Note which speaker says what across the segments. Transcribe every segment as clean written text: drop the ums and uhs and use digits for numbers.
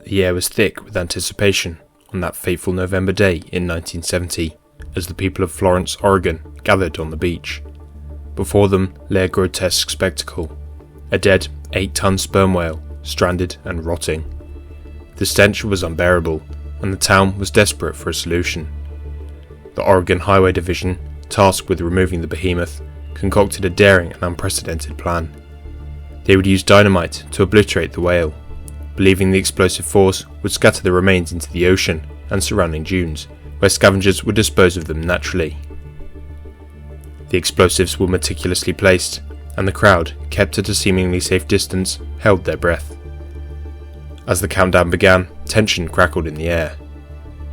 Speaker 1: The air was thick with anticipation on that fateful November day in 1970 as the people of Florence, Oregon gathered on the beach. Before them lay a grotesque spectacle, a dead 8-ton sperm whale, stranded and rotting. The stench was unbearable, and the town was desperate for a solution. The Oregon Highway Division, tasked with removing the behemoth, concocted a daring and unprecedented plan. They would use dynamite to obliterate the whale, believing the explosive force would scatter the remains into the ocean and surrounding dunes, where scavengers would dispose of them naturally. The explosives were meticulously placed, and the crowd, kept at a seemingly safe distance, held their breath. As the countdown began, tension crackled in the air.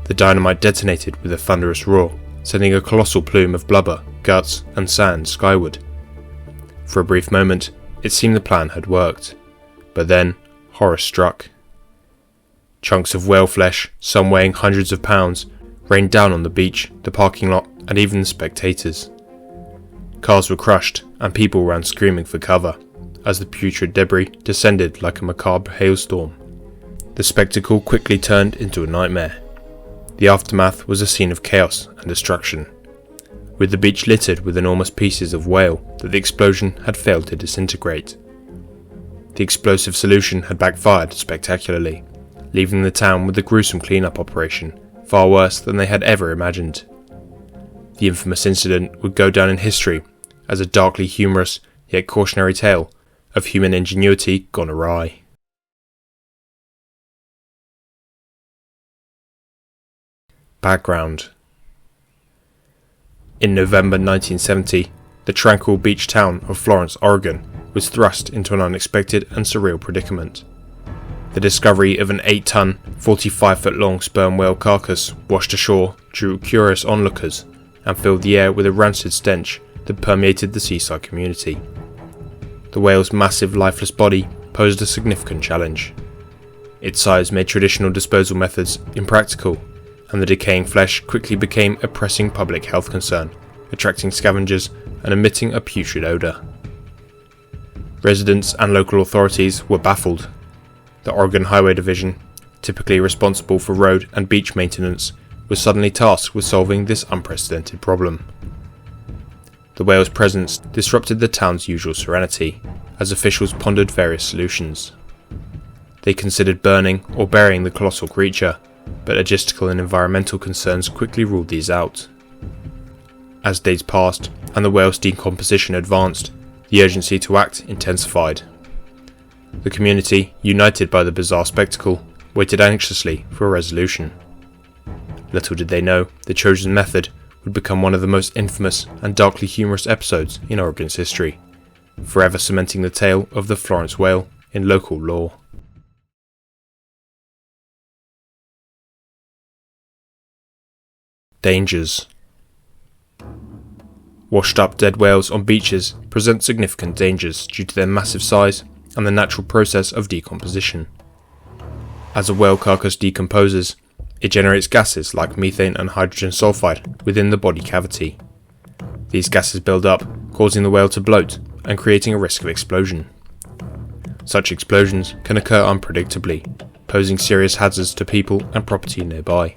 Speaker 1: The dynamite detonated with a thunderous roar, sending a colossal plume of blubber, guts, and sand skyward. For a brief moment, it seemed the plan had worked, but then horror struck. Chunks of whale flesh, some weighing hundreds of pounds, rained down on the beach, the parking lot, and even the spectators. Cars were crushed, and people ran screaming for cover, as the putrid debris descended like a macabre hailstorm. The spectacle quickly turned into a nightmare. The aftermath was a scene of chaos and destruction, with the beach littered with enormous pieces of whale that the explosion had failed to disintegrate. The explosive solution had backfired spectacularly, leaving the town with a gruesome cleanup operation far worse than they had ever imagined. The infamous incident would go down in history as a darkly humorous yet cautionary tale of human ingenuity gone awry. Background. In November 1970, the tranquil beach town of Florence, Oregon was thrust into an unexpected and surreal predicament. The discovery of an 8-ton, 45-foot-long sperm whale carcass washed ashore drew curious onlookers and filled the air with a rancid stench that permeated the seaside community. The whale's massive lifeless body posed a significant challenge. Its size made traditional disposal methods impractical, and the decaying flesh quickly became a pressing public health concern, attracting scavengers and emitting a putrid odour. Residents and local authorities were baffled. The Oregon Highway Division, typically responsible for road and beach maintenance, was suddenly tasked with solving this unprecedented problem. The whale's presence disrupted the town's usual serenity, as officials pondered various solutions. They considered burning or burying the colossal creature, but logistical and environmental concerns quickly ruled these out. As days passed and the whale's decomposition advanced, the urgency to act intensified. The community, united by the bizarre spectacle, waited anxiously for a resolution. Little did they know the chosen method would become one of the most infamous and darkly humorous episodes in Oregon's history, forever cementing the tale of the Florence whale in local lore. Dangers. Washed up dead whales on beaches present significant dangers due to their massive size and the natural process of decomposition. As a whale carcass decomposes, it generates gases like methane and hydrogen sulfide within the body cavity. These gases build up, causing the whale to bloat and creating a risk of explosion. Such explosions can occur unpredictably, posing serious hazards to people and property nearby.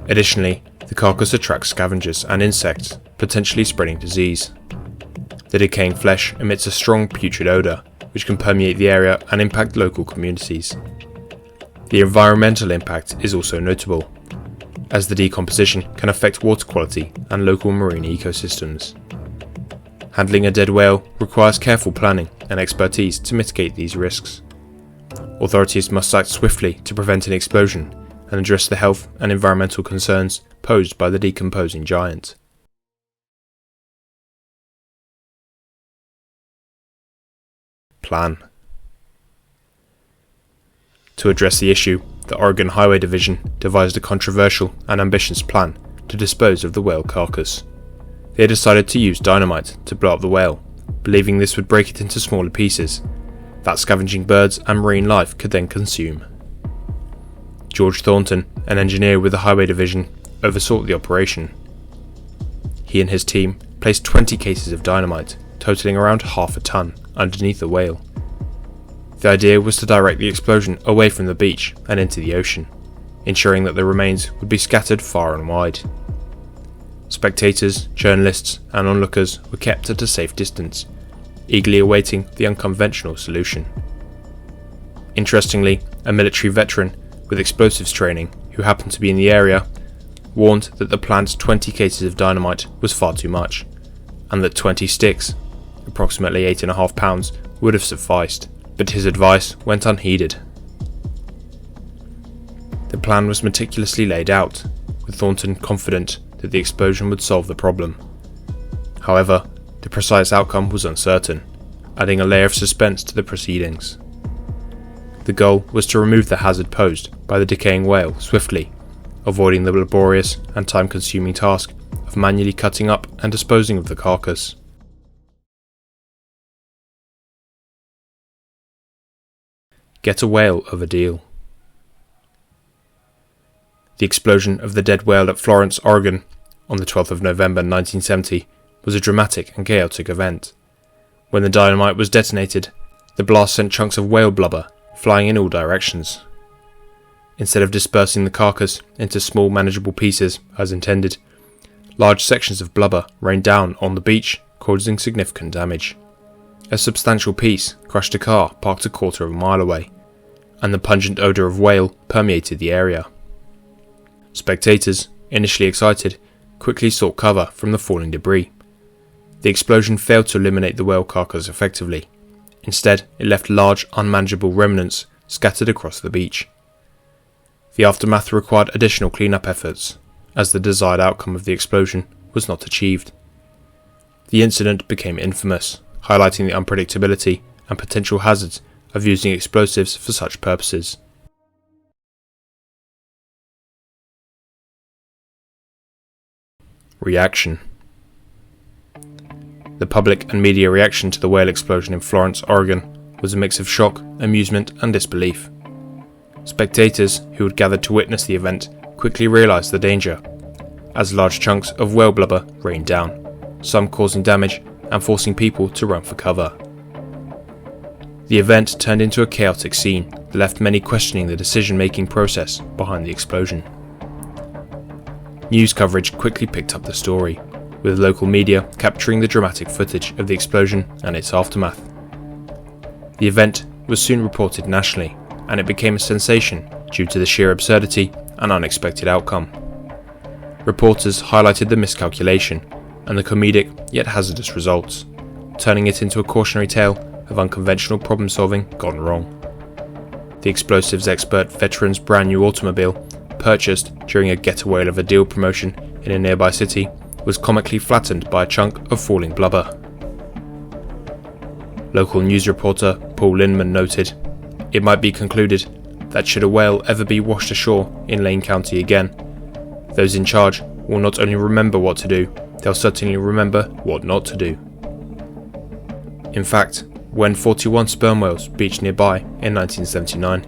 Speaker 1: Additionally, the carcass attracts scavengers and insects, potentially spreading disease. The decaying flesh emits a strong putrid odour, which can permeate the area and impact local communities. The environmental impact is also notable, as the decomposition can affect water quality and local marine ecosystems. Handling a dead whale requires careful planning and expertise to mitigate these risks. Authorities must act swiftly to prevent an explosion and address the health and environmental concerns posed by the decomposing giant. Plan. To address the issue, the Oregon Highway Division devised a controversial and ambitious plan to dispose of the whale carcass. They decided to use dynamite to blow up the whale, believing this would break it into smaller pieces that scavenging birds and marine life could then consume. George Thornton, an engineer with the Highway Division, oversaw the operation. He and his team placed 20 cases of dynamite, totaling around half a ton, underneath the whale. The idea was to direct the explosion away from the beach and into the ocean, ensuring that the remains would be scattered far and wide. Spectators, journalists, and onlookers were kept at a safe distance, eagerly awaiting the unconventional solution. Interestingly, a military veteran with explosives training who happened to be in the area warned that the planned 20 cases of dynamite was far too much, and that 20 sticks, approximately 8.5 pounds, would have sufficed, but his advice went unheeded. The plan was meticulously laid out, with Thornton confident that the explosion would solve the problem. However, the precise outcome was uncertain, adding a layer of suspense to the proceedings. The goal was to remove the hazard posed by the decaying whale swiftly, avoiding the laborious and time-consuming task of manually cutting up and disposing of the carcass. Get a whale of a deal. The explosion of the dead whale at Florence, Oregon, on the 12th of November 1970 was a dramatic and chaotic event. When the dynamite was detonated, the blast sent chunks of whale blubber flying in all directions. Instead of dispersing the carcass into small manageable pieces as intended, large sections of blubber rained down on the beach, causing significant damage. A substantial piece crushed a car parked a quarter of a mile away, and the pungent odour of whale permeated the area. Spectators, initially excited, quickly sought cover from the falling debris. The explosion failed to eliminate the whale carcass effectively. Instead, it left large, unmanageable remnants scattered across the beach. The aftermath required additional cleanup efforts, as the desired outcome of the explosion was not achieved. The incident became infamous, highlighting the unpredictability and potential hazards of using explosives for such purposes. Reaction. The public and media reaction to the whale explosion in Florence, Oregon was a mix of shock, amusement and disbelief. Spectators who had gathered to witness the event quickly realised the danger, as large chunks of whale blubber rained down, some causing damage and forcing people to run for cover. The event turned into a chaotic scene that left many questioning the decision-making process behind the explosion. News coverage quickly picked up the story, with local media capturing the dramatic footage of the explosion and its aftermath. The event was soon reported nationally, and it became a sensation due to the sheer absurdity and unexpected outcome. Reporters highlighted the miscalculation and the comedic yet hazardous results, turning it into a cautionary tale of unconventional problem-solving gone wrong. The explosives expert veteran's brand new automobile, purchased during a get a whale of a deal promotion in a nearby city, was comically flattened by a chunk of falling blubber. Local news reporter Paul Linman noted, "It might be concluded that should a whale ever be washed ashore in Lane County again, those in charge will not only remember what to do, they'll certainly remember what not to do." In fact, when 41 sperm whales beached nearby in 1979,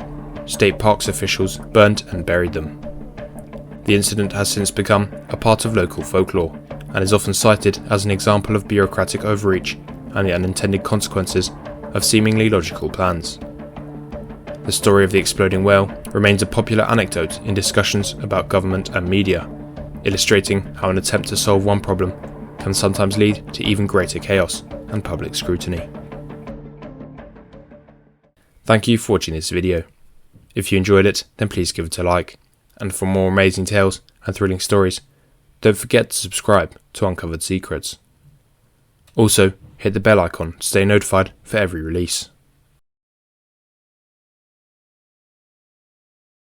Speaker 1: state parks officials burnt and buried them. The incident has since become a part of local folklore, and is often cited as an example of bureaucratic overreach and the unintended consequences of seemingly logical plans. The story of the exploding whale remains a popular anecdote in discussions about government and media, illustrating how an attempt to solve one problem can sometimes lead to even greater chaos and public scrutiny. Thank you for watching this video. If you enjoyed it, then please give it a like, and for more amazing tales and thrilling stories, don't forget to subscribe to Uncovered Secrets. Also, hit the bell icon to stay notified for every release.